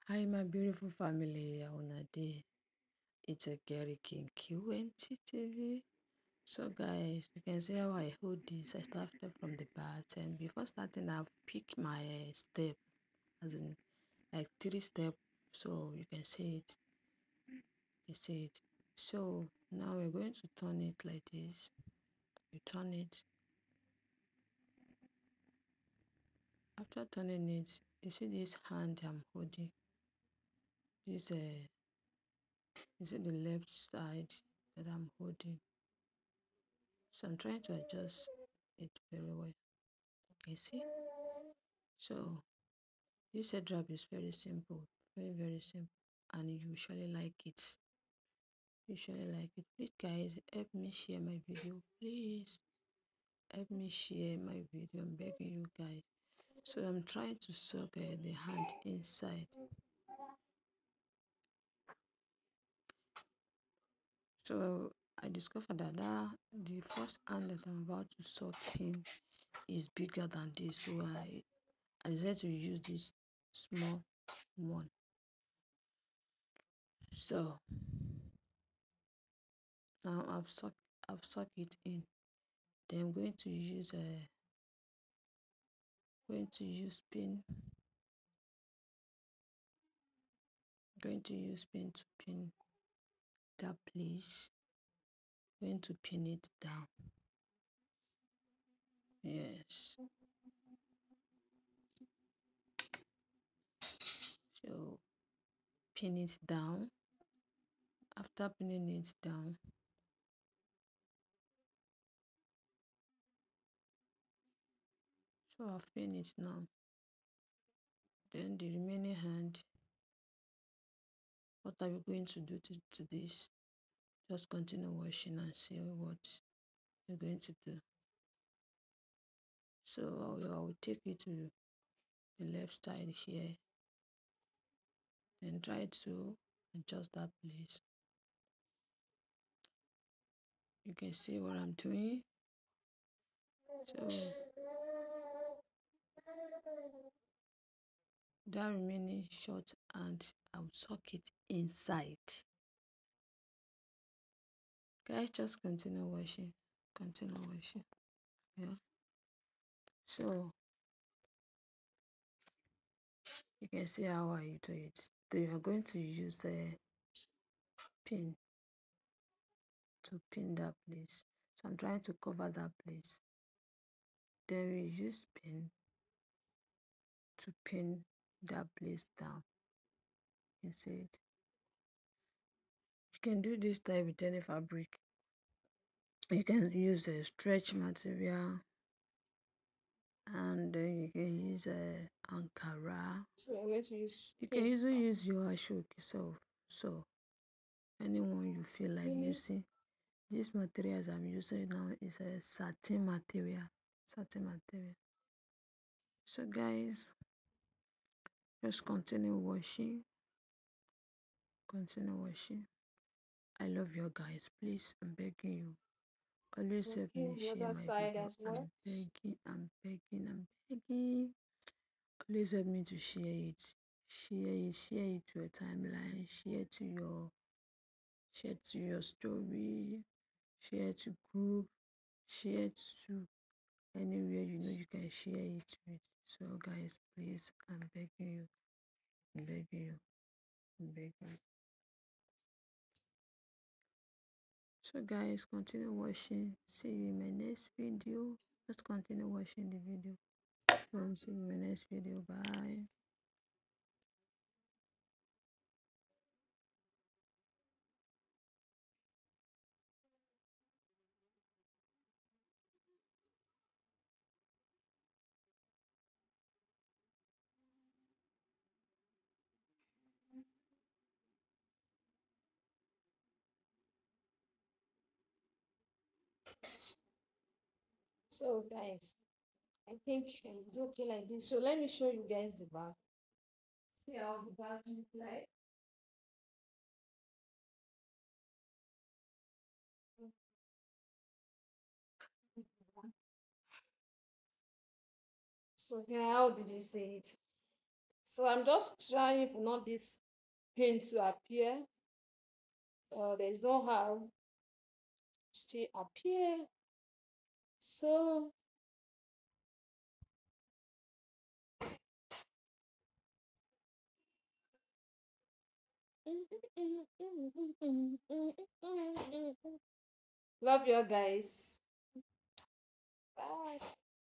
Hi, my beautiful family. On a day, it's a Gary King QNT TV. So, guys, you can see how I hold this. I started from the back, and before starting, I've picked my step, as in like 3 steps. So you can see it. You see it. So now we're going to turn it like this. You turn it. After turning it, you see this hand I'm holding. This you see the left side that I'm holding. So I'm trying to adjust it very well. You see? So this headwrap is very simple, very simple, and you usually like it. Usually like it. Please, guys, help me share my video. Please help me share my video. I'm begging you guys. So I'm trying to soak the hand inside. So I discovered that the first hand that I'm about to soak in is bigger than this. So I decided to use this small one. So now I've sucked it in. Then I'm going to use pin to pin that place. Going to pin it down. Yes. So pin it down. After pinning it down, so I've pinned it now. Then the remaining hand, what are we going to do to this? Just continue washing and see what we're going to do. So I will take you to the left side here and try to adjust that place. You can see what I'm doing. So that remaining short and I'll tuck it inside. Guys, just continue washing. Continue washing. Yeah. So you can see how I do it. Then you are going to use the pin to pin that place. So I'm trying to cover that place. Then we use pin to pin that place down. You see it? You can do this type with any fabric. You can use a stretch material, and then you can use a ankara. So I'm going to use. You can also use your ashok yourself. So anyone you feel like using. This materials I'm using now is a satin material. Satin material. So guys, just continue washing. Continue washing. I love you guys. Please, I'm begging you. Always help me share my video. I'm begging, I'm begging. Always help me to share it. Share it to your timeline, share to your story, share to group, share to anywhere you know you can share it with. So guys, please, I'm begging you, I'm begging you, I'm begging you. So guys, continue watching. See you in my next video. Just continue watching the video. See you in my next video. Bye. So guys, I think it's okay like this. So let me show you guys the back. See how the back looks like. So yeah, how did you say it? So I'm just trying for not this pain to appear. There's no how to still appear. So love you guys.